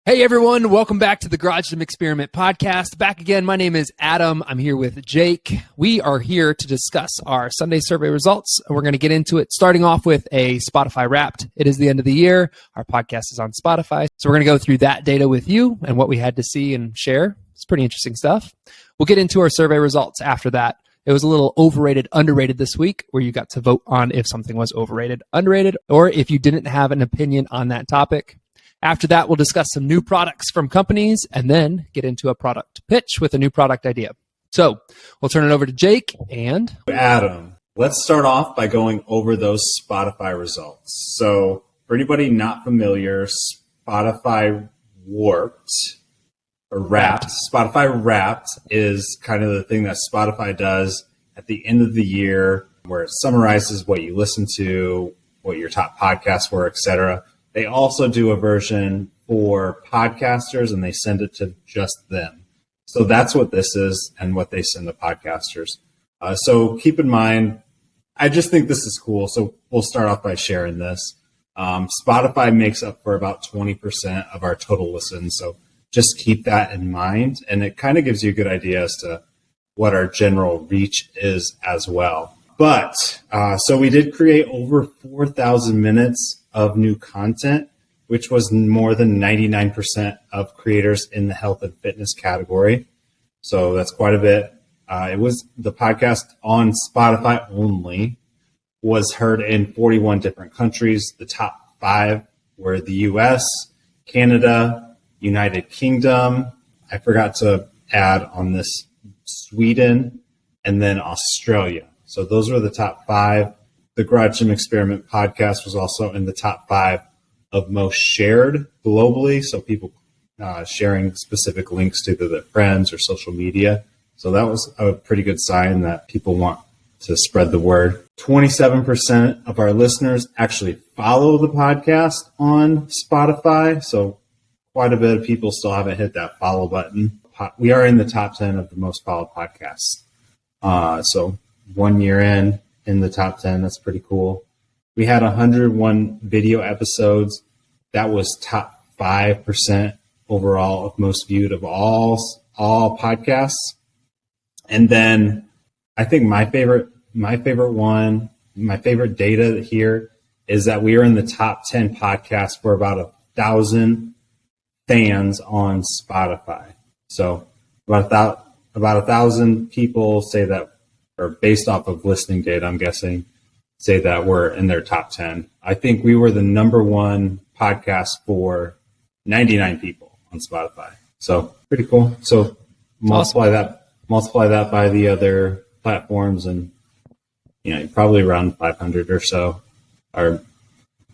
Hey everyone, welcome back to the Garage Gym Experiment podcast. Back again, my name is Adam. I'm here with Jake. We are here to discuss our Sunday survey results, and we're going to get into it, starting off with a Spotify Wrapped. It is the end of the year. Our podcast is on Spotify, so we're going to go through that data with you and what we had to see and share. It's pretty interesting stuff. We'll get into our survey results after that. It was a little overrated, underrated this week, where you got to vote on if something was overrated, underrated, or if you didn't have an opinion on that topic. After that, we'll discuss some new products from companies and then get into a product pitch with a new product idea. So we'll turn it over to Jake and Adam. Let's start off by going over those Spotify results. So for anybody not familiar, Spotify Wrapped is kind of the thing that Spotify does at the end of the year, where it summarizes what you listen to, what your top podcasts were, etc. They also do a version for podcasters, and they send it to just them. So that's what this is and what they send to podcasters. So keep in mind, I just think this is cool. So we'll start off by sharing this. Spotify makes up for about 20% of our total listens. So just keep that in mind. And it kind of gives you a good idea as to what our general reach is as well. But so we did create over 4,000 minutes of new content, which was more than 99% of creators in the health and fitness category. So that's quite a bit. It was the podcast on Spotify only was heard in 41 different countries. The top 5 were the US, Canada, United Kingdom. I forgot to add on this Sweden, and then Australia. So those were the top 5. The Garage Gym Experiment podcast was also in the top 5 of most shared globally. So people sharing specific links to their friends or social media. So that was a pretty good sign that people want to spread the word. 27% of our listeners actually follow the podcast on Spotify. So quite a bit of people still haven't hit that follow button. We are in the top 10 of the most followed podcasts. So 1 year in the top 10. That's pretty cool. We had 101 video episodes. That was top 5% overall of most viewed of all podcasts. And then I think my favorite data here is that we are in the top 10 podcasts for about 1,000 fans on Spotify. So about 1,000 people say that, or based off of listening data, I'm guessing, say that we're in their top 10. I think we were the number 1 podcast for 99 people on Spotify. So pretty cool. So multiply that by the other platforms, and probably around 500 or so, or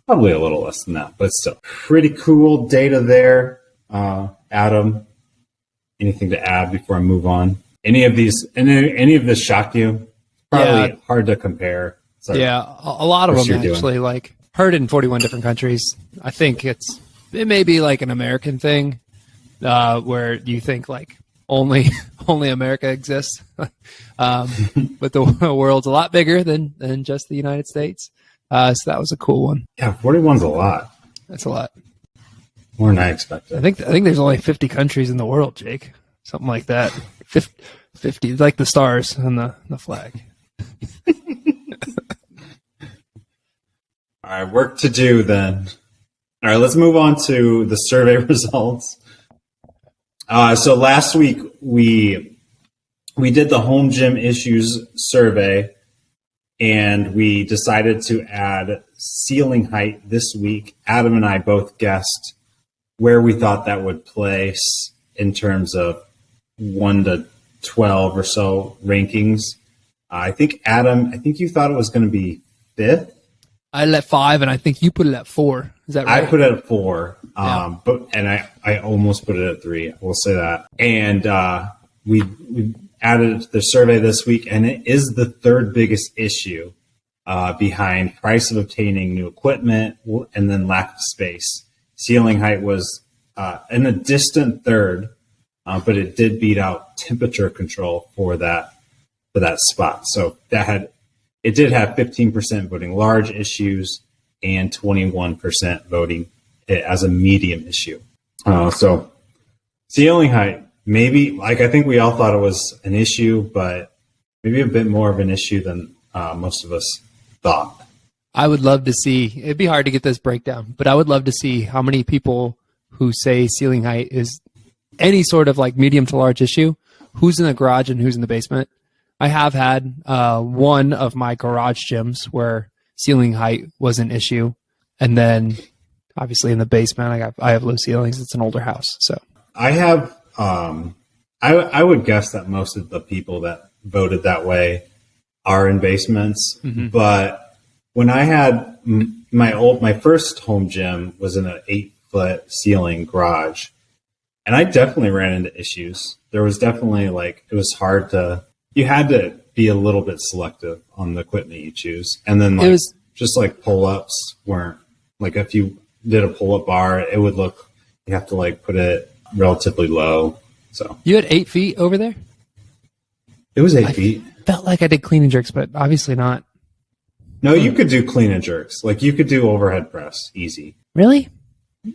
probably a little less than that, but still pretty cool data there. Adam, anything to add before I move on? Any of this shock you? Probably hard to compare. So yeah, a lot of them actually like heard in 41 different countries. I think it may be like an American thing where you think like only America exists, but the world's a lot bigger than just the United States. So that was a cool one. Yeah, 41's a lot. That's a lot. More than I expected. I think there's only 50 countries in the world, Jake. Something like that. 50, like the stars on the flag. All right, work to do then. All right, let's move on to the survey results. So last week we did the home gym issues survey, and we decided to add ceiling height this week. Adam and I both guessed where we thought that would place in terms of 1 to 12 or so rankings. I think Adam, you thought it was going to be 5th. I had it at 5, and I think you put it at 4. Is that right? I put it at 4, but I almost put it at 3. I will say that. And we added it to the survey this week, and it is the 3rd biggest issue behind price of obtaining new equipment and then lack of space. Ceiling height was in a distant 3rd, but it did beat out temperature control for that spot. So it did have 15% voting large issues and 21% voting it as a medium issue. So ceiling height, maybe, like, I think we all thought it was an issue, but maybe a bit more of an issue than most of us thought. I would love to see, it'd be hard to get this breakdown, but I would love to see how many people who say ceiling height is any sort of like medium to large issue, who's in the garage and who's in the basement. I have had one of my garage gyms where ceiling height was an issue. And then obviously in the basement, I have low ceilings. It's an older house. So I have, I would guess that most of the people that voted that way are in basements, but when I had my first home gym was in an 8-foot ceiling garage, and I definitely ran into issues. There was definitely it was hard you had to be a little bit selective on the equipment you choose. And then just pull-ups weren't, if you did a pull-up bar, it would look, you have to put it relatively low. So you had 8 feet over there? It was 8 feet. Felt like I did clean and jerks, but obviously not. No, you could do clean and jerks. You could do overhead press easy. Really?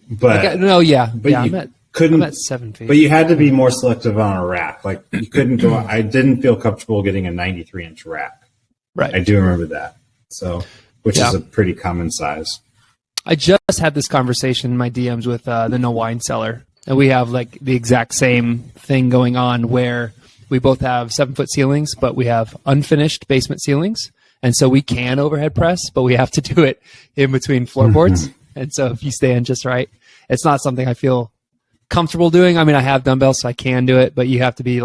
But I'm at 7 feet. But you had to be more selective on a rack. You couldn't go. I didn't feel comfortable getting a 93-inch rack. Right. I do remember that. So, which is a pretty common size. I just had this conversation in my DMs with the No Wine Cellar, and we have the exact same thing going on where we both have 7-foot ceilings, but we have unfinished basement ceilings. And so we can overhead press, but we have to do it in between floorboards. And so if you stand just right, it's not something I feel comfortable doing. I mean, I have dumbbells, so I can do it, but you have to be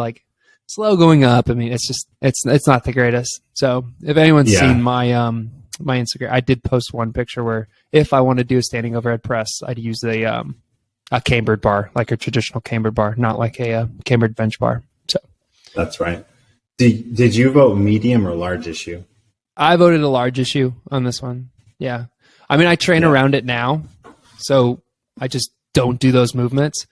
slow going up. I mean, it's not the greatest. So if anyone's seen my Instagram, I did post one picture where if I want to do a standing overhead press, I'd use a cambered bar, like a traditional cambered bar, not like a cambered bench bar. So that's right. Did you vote medium or large issue? I voted a large issue on this one. Yeah. I mean, I train around it now, so I just don't do those movements.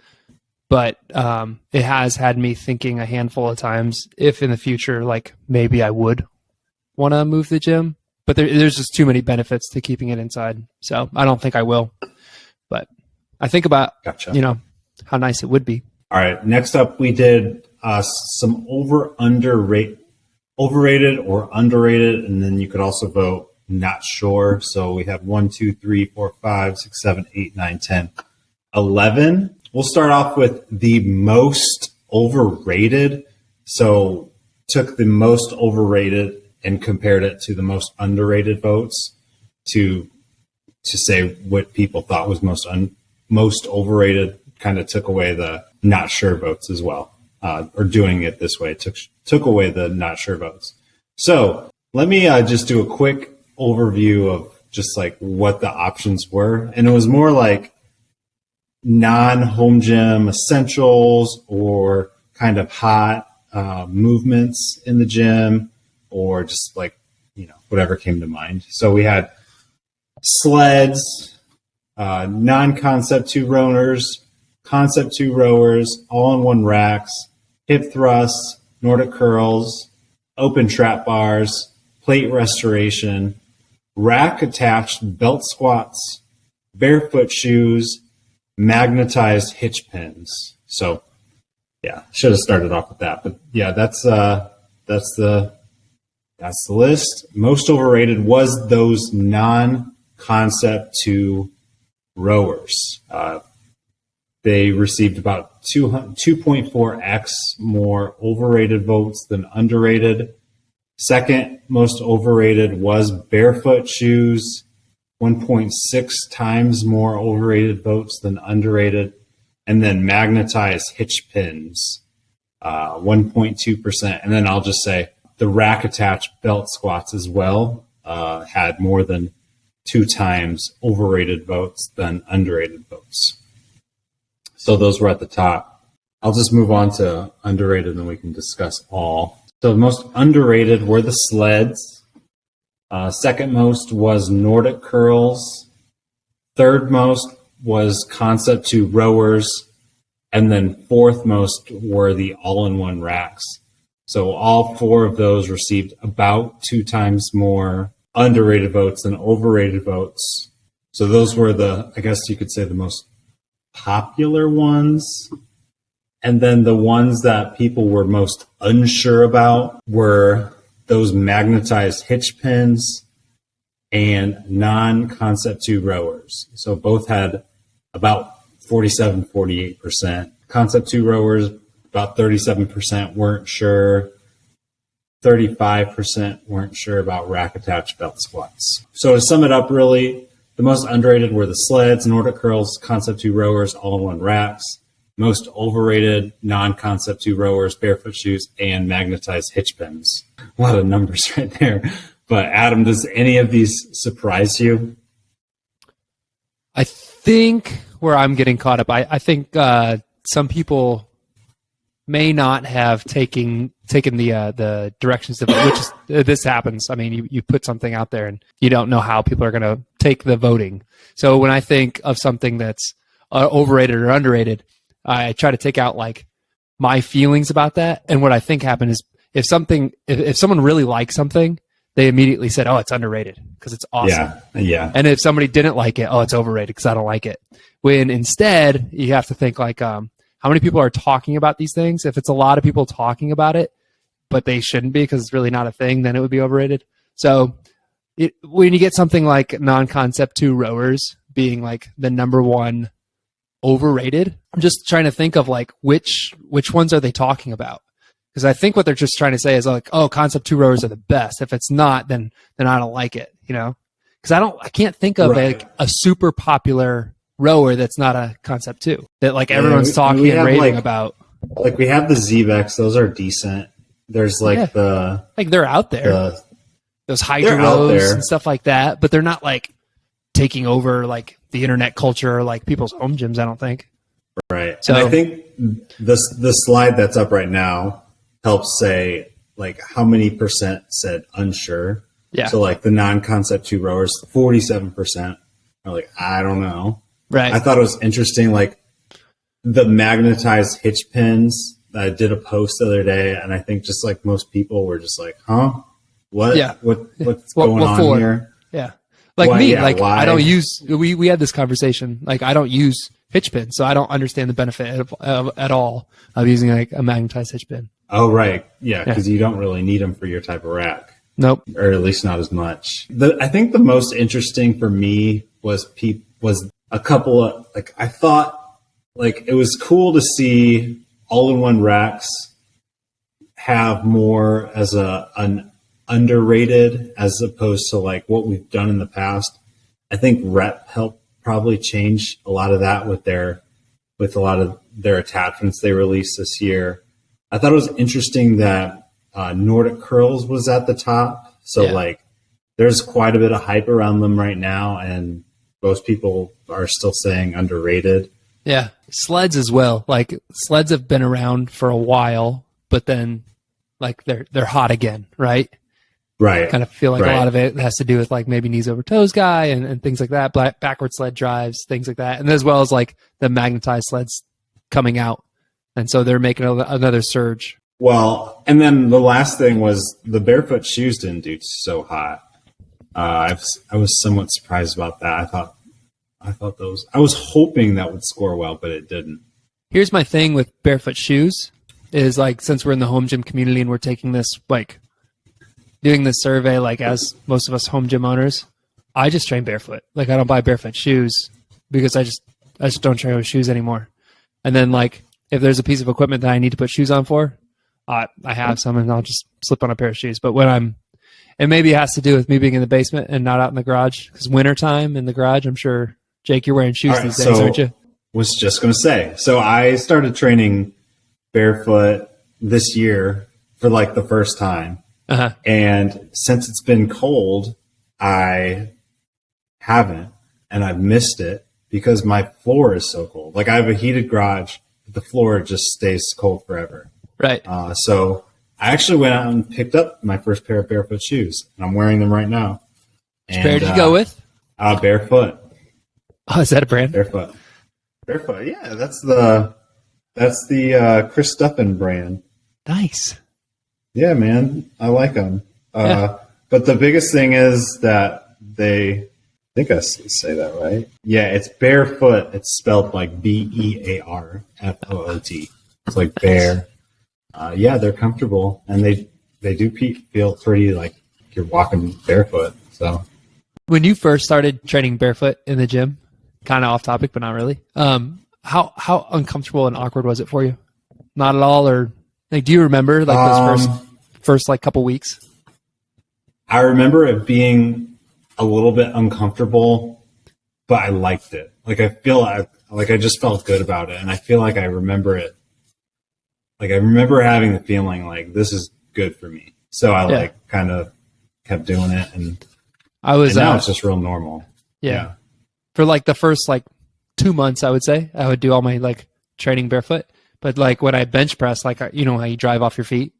But it has had me thinking a handful of times if in the future, maybe I would want to move the gym. But there's just too many benefits to keeping it inside. So I don't think I will. But I think about, how nice it would be. All right. Next up, we did some overrated or underrated, and then you could also vote not sure. So we have 1, 2, 3, 4, 5, 6, 7, 8, 9, 10, 11. We'll start off with the most overrated. So took the most overrated and compared it to the most underrated votes to say what people thought was most overrated. Kind of took away the not sure votes as well. Or doing it this way took away the not sure votes. So let me just do a quick overview of just what the options were. And it was more non-home gym essentials or kind of hot movements in the gym or just whatever came to mind. So we had sleds, non-concept 2 rowers, concept 2 rowers, all-in-one racks, hip thrusts, Nordic curls, open trap bars, plate restoration, rack attached belt squats, barefoot shoes, magnetized hitch pins. So should have started off with that. But that's the list. Most overrated was those non-concept 2 rowers. They received about 2.4x more overrated votes than underrated. Second most overrated was barefoot shoes, 1.6 times more overrated votes than underrated. And then magnetized hitch pins, 1.2%. And then I'll just say the rack attached belt squats as well had more than 2 times overrated votes than underrated votes. So those were at the top. I'll just move on to underrated and then we can discuss all. So the most underrated were the sleds. Second most was Nordic curls. Third most was concept 2 rowers. And then fourth most were the all-in-one racks. So all 4 of those received about 2 times more underrated votes than overrated votes. So those were I guess you could say the most popular ones. And then the ones that people were most unsure about were those magnetized hitch pins and non-Concept 2 rowers. So both had about 47, 48%. Concept 2 rowers, about 37% weren't sure. 35% weren't sure about rack attached belt squats. So to sum it up, really, the most underrated were the sleds, Nordic curls, Concept 2 rowers, all-in-one racks. Most overrated, non-Concept 2 rowers, barefoot shoes, and magnetized hitch pins. A lot of numbers right there. But Adam, does any of these surprise you? I think where I'm getting caught up, I think some people may not have taken the directions of it, which is, this happens. I mean, you put something out there and you don't know how people are going to take the voting. So when I think of something that's overrated or underrated, I try to take out like my feelings about that. And what I think happened is if someone really likes something, they immediately said, "Oh, it's underrated because it's awesome." Yeah. And if somebody didn't like it, "Oh, it's overrated because I don't like it." When instead you have to think like, how many people are talking about these things? If it's a lot of people talking about it, but they shouldn't be because it's really not a thing, then it would be overrated. So when you get something like non-Concept 2 rowers being like the number one overrated, I'm just trying to think of like which ones are they talking about? Because I think what they're just trying to say is like, oh, Concept 2 rowers are the best. If it's not, then I don't like it, you know? Because I can't think of like a super popular rower that's not a Concept 2 that like everyone's talking and raving about. Like we have the Zvex; those are decent. There's like they're out there. Those Hydra rows and stuff like that, but they're not like taking over like the internet culture or like people's home gyms, I don't think. Right. So and I think the slide that's up right now helps say like how many percent said unsure. Yeah. So like the non-Concept 2 rowers, 47% are like, I don't know. Right. I thought it was interesting, like the magnetized hitch pins. I did a post the other day, and I think just like most people were just like, huh? What? Yeah. What's going on here? Yeah. Like why, me, like why? I don't use, we had this conversation, like I don't use hitch pins, so I don't understand the benefit at all of using like a magnetized hitch pin. Oh, right. Yeah, because you don't really need them for your type of rack. Nope. Or at least not as much. I think the most interesting for me was a couple of, like, I thought, like, it was cool to see all-in-one racks have more as an underrated as opposed to, like, what we've done in the past. I think Rep helped probably change a lot of that with a lot of their attachments they released this year. I thought it was interesting that Nordic Curls was at the top. So, like, there's quite a bit of hype around them right now, and most people are still saying underrated. Yeah. Sleds as well. Like, sleds have been around for a while, but then, like, they're hot again, right? Right. Kind of feel like a lot of it has to do with, like, maybe knees over toes guy and things like that, backward sled drives, things like that. And as well as, like, the magnetized sleds coming out. And so they're making another surge. Well, and then the last thing was the barefoot shoes didn't do so hot. I was somewhat surprised about that. I thought those. I was hoping that would score well, but it didn't. Here's my thing with barefoot shoes is like since we're in the home gym community and we're taking this like doing this survey like as most of us home gym owners, I just train barefoot. Like I don't buy barefoot shoes because I just don't train with shoes anymore. And then like if there's a piece of equipment that I need to put shoes on for, I have some and I'll just slip on a pair of shoes. But and maybe it has to do with me being in the basement and not out in the garage because wintertime in the garage, I'm sure, Jake, you're wearing shoes these days, aren't you? Was just going to say. So I started training barefoot this year for like the first time. Uh-huh. And since it's been cold, I haven't, and I've missed it because my floor is so cold. Like I have a heated garage, but the floor just stays cold forever. Right. So I actually went out and picked up my first pair of barefoot shoes, and I'm wearing them right now. Which pair did you go with? Barefoot. Oh, is that a brand? Barefoot. Yeah, that's the Chris Stuffin brand. Nice. Yeah, man, I like them. But the biggest thing is that think I say that right. Yeah, it's barefoot. It's spelled like Bearfoot. It's like bear. Yeah, they're comfortable, and they do feel pretty like you're walking barefoot. So When you first started training barefoot in the gym, kind of off topic, but not really. How uncomfortable and awkward was it for you? Not at all, or like, do you remember like those first like couple weeks? I remember it being a little bit uncomfortable, but I liked it. Like I just felt good about it, and I feel like I remember it. Like I remember having the feeling like this is good for me. So I like kind of kept doing it, and now it's just real normal. Yeah. For like the first like 2 months, I would say I would do all my like training barefoot. But like when I bench press, like you know how you drive off your feet,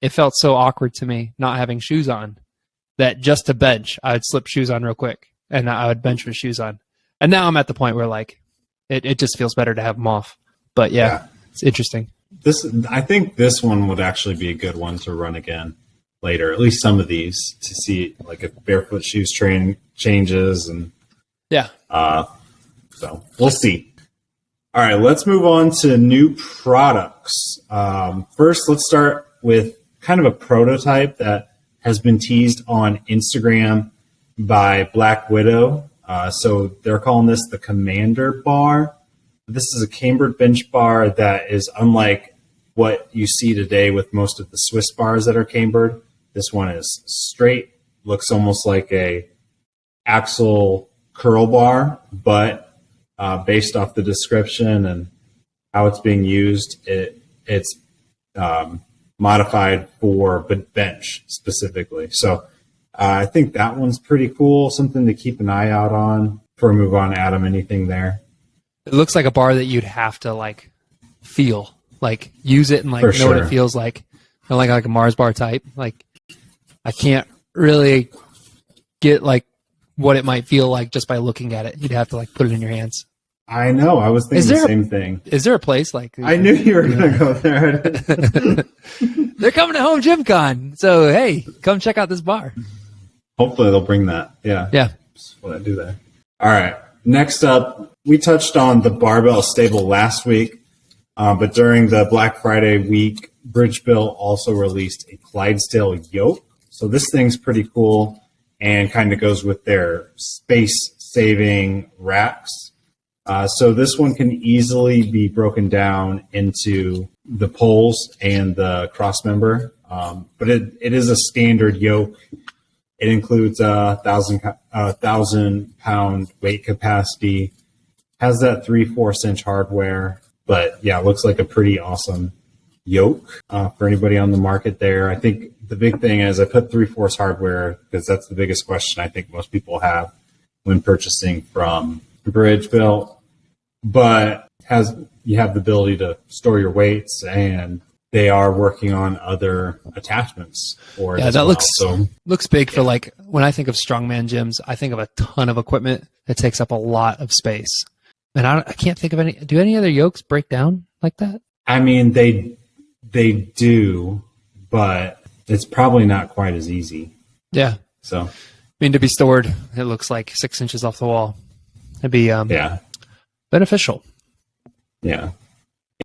it felt so awkward to me not having shoes on that just to bench, I would slip shoes on real quick and I would bench with shoes on. And now I'm at the point where like it just feels better to have them off. But yeah. It's interesting. I think this one would actually be a good one to run again later. At least some of these to see like if barefoot shoes training changes and so we'll see. All right, let's move on to new products. First, let's start with kind of a prototype that has been teased on Instagram by Black Widow. So they're calling this the Commander Bar. This is a cambered bench bar that is unlike what you see today with most of the Swiss bars that are cambered. This one is straight, looks almost like a axle curl bar, but based off the description and how it's being used, it's modified for bench specifically. So I think that one's pretty cool, something to keep an eye out on. Before we move on, Adam, anything there? It looks like a bar that you'd have to like feel, like use it and like know what it feels like. Kind of like a Mars bar type. Like I can't really get like what it might feel like just by looking at it. You'd have to like put it in your hands. I know. I was thinking the same thing. Is there a place like? I knew you were going to go there. They're coming to Home Gym Con, so hey, come check out this bar. Hopefully they'll bring that. Yeah. That's what I do there. All right. Next up, we touched on the barbell stable last week, but during the Black Friday week, Bridgebill also released a Clydesdale yoke. So this thing's pretty cool and kind of goes with their space-saving racks. So this one can easily be broken down into the poles and the cross member, but it is a standard yoke. It includes a 1,000-pound weight capacity, has that 3/4 inch hardware, but yeah, it looks like a pretty awesome yoke for anybody on the market there. I think the big thing is I put 3/4 hardware because that's the biggest question I think most people have when purchasing from Bridgebill, but you have the ability to store your weights, and they are working on other attachments for it. Yeah, that looks big for like when I think of strongman gyms, I think of a ton of equipment that takes up a lot of space. And I can't think of any. Do any other yokes break down like that? I mean, they do, but it's probably not quite as easy. Yeah. So, I mean, to be stored, it looks like 6 inches off the wall. It'd be beneficial. Yeah.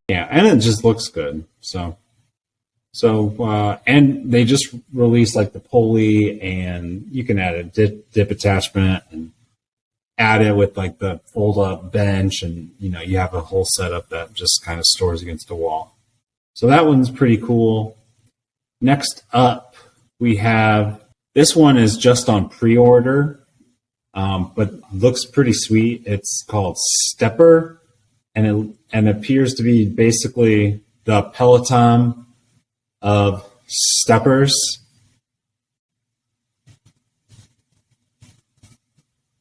Yeah, and it just looks good. So, and they just released like the pulley, and you can add a dip attachment and add it with like the fold up bench, and you have a whole setup that just kind of stores against the wall. So that one's pretty cool. Next up, we have this one is just on pre-order, but looks pretty sweet. It's called Stepper. And it appears to be basically the Peloton of steppers.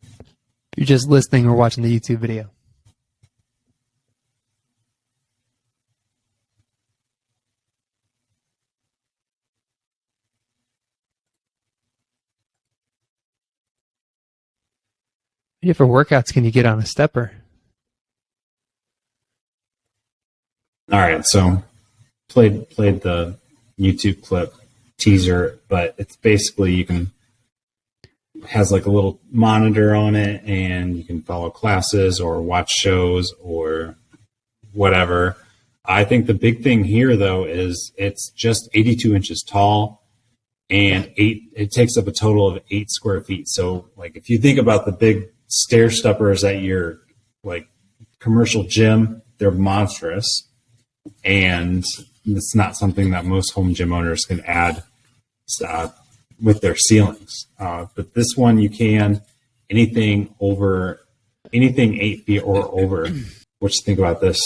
If you're just listening or watching the YouTube video. What different workouts can you get on a stepper? All right, so played the YouTube clip teaser, but it's basically you can has like a little monitor on it, and you can follow classes or watch shows or whatever. I think the big thing here, though, is it's just 82 inches tall, and it takes up a total of 8 square feet. So, like, if you think about the big stair steppers at your like commercial gym, they're monstrous, and it's not something that most home gym owners can add with their ceilings. But this one, you can anything 8 feet or over. What you think about this?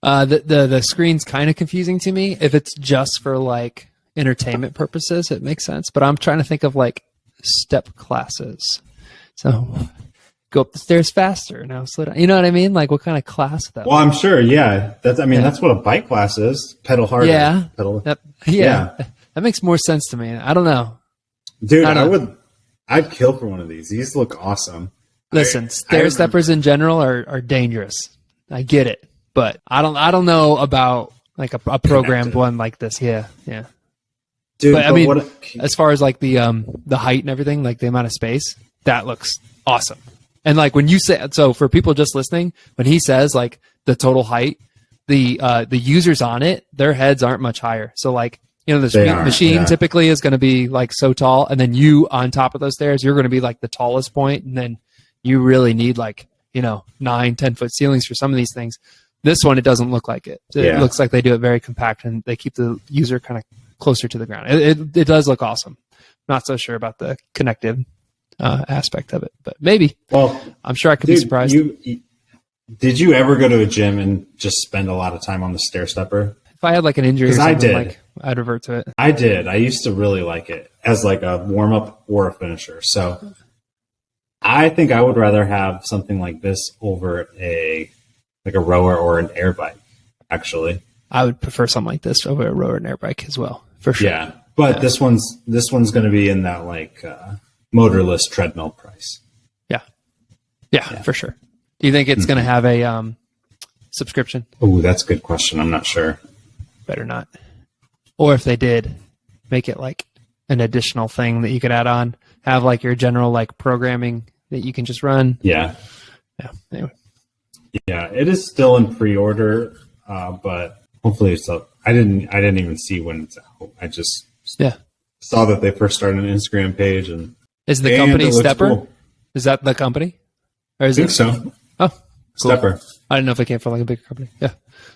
The screen's kind of confusing to me. If it's just for like entertainment purposes, it makes sense. But I'm trying to think of like step classes. So go up the stairs faster. Now slow down. You know what I mean? Like what kind of class that? Well, I'm sure. Yeah, that's what a bike class is. Pedal harder. Yeah. Pedal. Yeah. That makes more sense to me. I don't know, dude. I'd kill for one of these. These look awesome. Listen, stair steppers in general are dangerous. I get it, but I don't know about like a programmed one like this. Yeah. Dude, but I mean, as far as like the height and everything, like the amount of space, that looks awesome. And like when you say, so for people just listening, when he says like the total height, the users on it, their heads aren't much higher. So like, you know, this machine typically is going to be like so tall, and then you on top of those stairs, you're going to be like the tallest point, and then you really need like, you know, 9-10 foot ceilings for some of these things. This one, it doesn't look like it. It looks like they do it very compact, and they keep the user kind of closer to the ground. It does look awesome. Not so sure about the connected aspect of it, but maybe. Well, I'm sure I could be surprised. Did you ever go to a gym and just spend a lot of time on the stair stepper? If I had like an injury or something, like I'd revert to it. I did. I used to really like it as like a warm up or a finisher. So I think I would rather have something like this over a rower or an air bike. Actually, I would prefer something like this over a rower and air bike as well, for sure. Yeah, but this one's going to be in that like motorless treadmill price. Yeah, for sure. Do you think it's going to have a subscription? Oh, that's a good question. I'm not sure. Better not. Or if they did, make it like an additional thing that you could add on. Have like your general like programming that you can just run. Yeah. Anyway. Yeah, it is still in pre-order, but hopefully it's up. I didn't even see when it's out. I just saw that they first started an Instagram page, and is the company Stepper? Cool. Is that the company? Or is I think so. Oh, cool. Stepper. I didn't know if it came from like a bigger company. Yeah,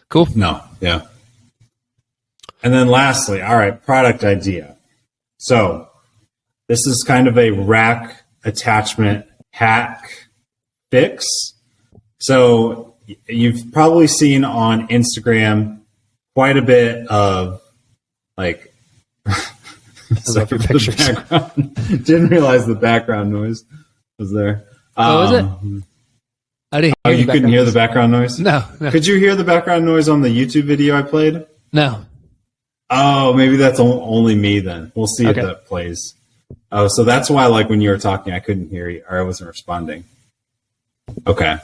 cool. No, yeah. And then lastly, all right, product idea. So this is kind of a rack attachment hack fix. So you've probably seen on Instagram quite a bit of like, sorry for pictures. Didn't realize the background noise was there. What was it? I didn't hear you couldn't hear the background noise? No. Could you hear the background noise on the YouTube video I played? No. Oh, maybe that's only me then. We'll see if that plays. Oh, so that's why, like, when you were talking, I couldn't hear you, or I wasn't responding. Okay.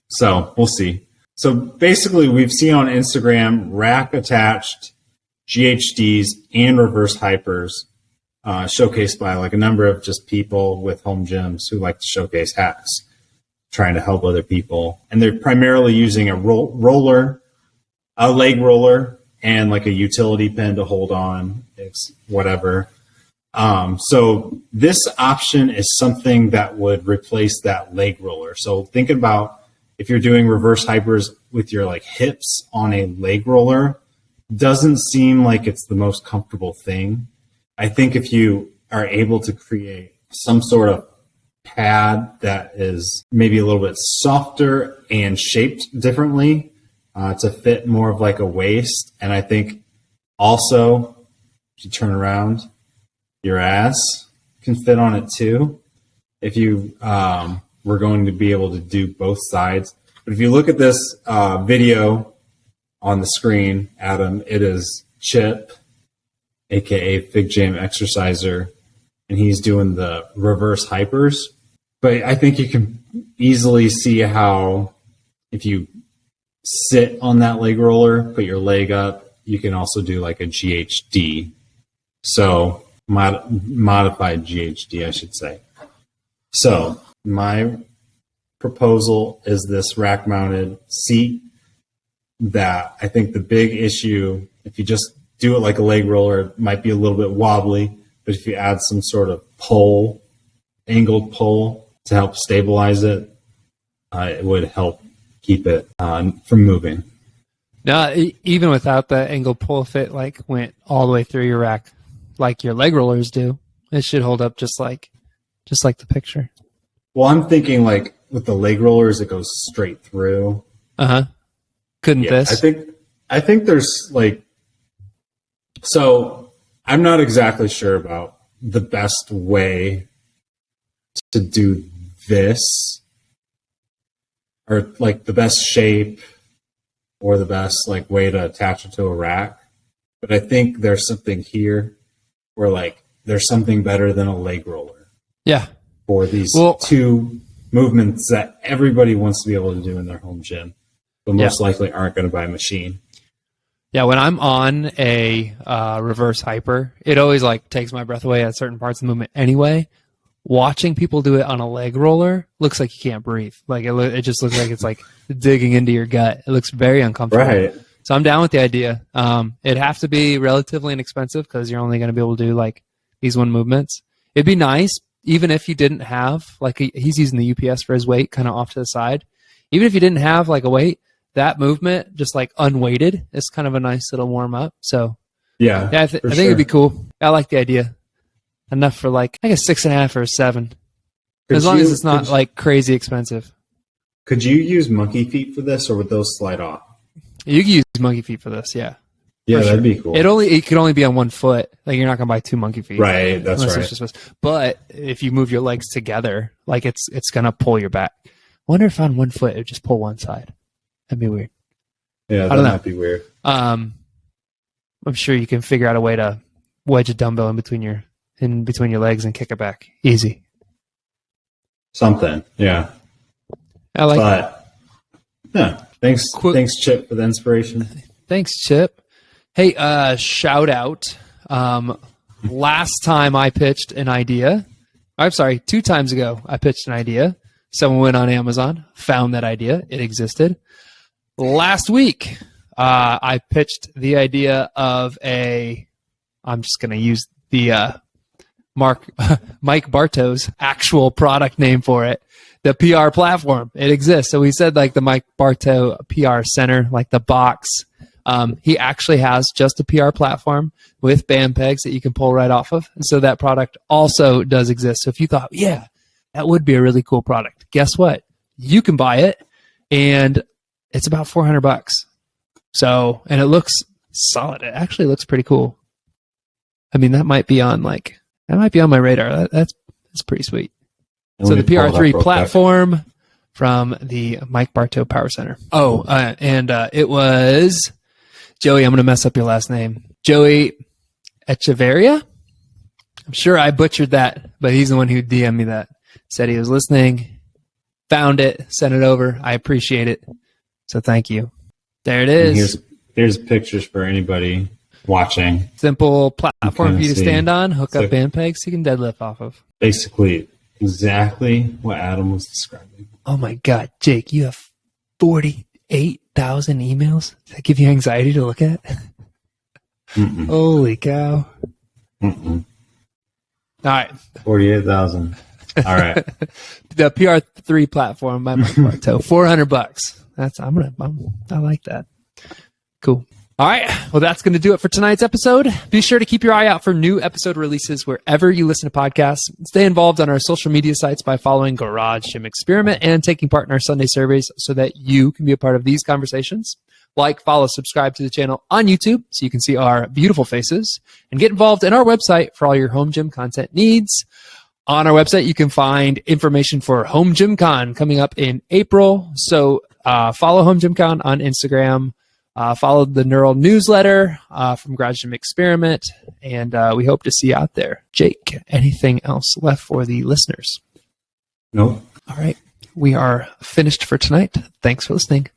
So we'll see. So basically, we've seen on Instagram rack-attached GHDs and reverse hypers showcased by, like, a number of just people with home gyms who like to showcase hacks, trying to help other people. And they're primarily using a roller, a leg roller, and like a utility pin to hold on, it's whatever. So this option is something that would replace that leg roller. So thinking about if you're doing reverse hypers with your like hips on a leg roller, doesn't seem like it's the most comfortable thing. I think if you are able to create some sort of pad that is maybe a little bit softer and shaped differently, to fit more of like a waist. And I think also, if you turn around, your ass can fit on it too. If you were going to be able to do both sides. But if you look at this video on the screen, Adam, it is Chip, aka Fig Jam Exerciser, and he's doing the reverse hypers. But I think you can easily see how if you sit on that leg roller, put your leg up, you can also do like a GHD. So modified GHD, I should say. So my proposal is this rack-mounted seat that I think the big issue, if you just do it like a leg roller, it might be a little bit wobbly, but if you add some sort of pole, angled pole to help stabilize it, it would help keep it from moving. Now, even without the angled pole, if it like went all the way through your rack, like your leg rollers do, it should hold up just like the picture. Well, I'm thinking like with the leg rollers, it goes straight through. Couldn't this? I think there's like, so I'm not exactly sure about the best way to do this, or like the best shape or the best like way to attach it to a rack. But I think there's something here where like there's something better than a leg roller. Yeah. For these two movements that everybody wants to be able to do in their home gym, but most likely aren't going to buy a machine. Yeah, when I'm on a reverse hyper, it always like takes my breath away at certain parts of the movement anyway. Watching people do it on a leg roller looks like you can't breathe. Like it just looks like it's like digging into your gut. It looks very uncomfortable. Right. So I'm down with the idea. It'd have to be relatively inexpensive because you're only going to be able to do like these one movements. It'd be nice, even if you didn't have, like he's using the UPS for his weight kind of off to the side. Even if you didn't have like a weight, that movement, just like unweighted, is kind of a nice little warm up. So yeah, I think it'd be cool. I like the idea. Enough for like, I guess 6.5 or a 7. As long as it's not like crazy expensive. Could you use monkey feet for this, or would those slide off? You can use monkey feet for this, yeah. Yeah, that'd be cool. It could only be on one foot. Like you're not gonna buy 2 monkey feet. Right, that's right. But if you move your legs together, like it's gonna pull your back. I wonder if on one foot it would just pull one side. That'd be weird. Yeah, that might be weird. I'm sure you can figure out a way to wedge a dumbbell in between your legs and kick it back. Easy. Something, yeah. I like that. Yeah. Thanks, Chip, for the inspiration. Thanks, Chip. Hey, shout out. Last time I pitched an idea, I'm sorry, 2 times ago I pitched an idea. Someone went on Amazon, found that idea. It existed. Last week, I pitched the idea of I'm just going to use the Mike Bartow's actual product name for it, the PR platform. It exists. So we said like the Mike Bartow PR Center, like the box. He actually has just a PR platform with band pegs that you can pull right off of. And so that product also does exist. So if you thought, yeah, that would be a really cool product, guess what? You can buy it, and it's about $400. So, and it looks solid. It actually looks pretty cool. I mean, that might be on my radar. That's pretty sweet. So the PR3 platform from the Mike Bartow Power Center. Oh, and it was Joey. I'm going to mess up your last name. Joey Echeverria. I'm sure I butchered that, but he's the one who DM'd me that. Said he was listening, found it, sent it over. I appreciate it. So thank you. There it is. Here's pictures for anybody watching. Simple platform for you to stand on, hook up band pegs so you can deadlift off of. Basically, exactly what Adam was describing. Oh my God, Jake, you have 48,000 emails? Does that give you anxiety to look at? Mm-mm. Holy cow. Mm-mm. All right. 48,000. All right. The PR3 platform by Mike Bartow, $400. I like that. Cool. All right. Well, that's going to do it for tonight's episode. Be sure to keep your eye out for new episode releases wherever you listen to podcasts. Stay involved on our social media sites by following Garage Gym Experiment and taking part in our Sunday surveys so that you can be a part of these conversations. Like, follow, subscribe to the channel on YouTube so you can see our beautiful faces, and get involved in our website for all your home gym content needs. On our website, you can find information for Home Gym Con coming up in April. So follow Home Gym Con on Instagram. Follow the Neural newsletter from Garage Gym Experiment, and we hope to see you out there. Jake, anything else left for the listeners? Nope. All right. We are finished for tonight. Thanks for listening.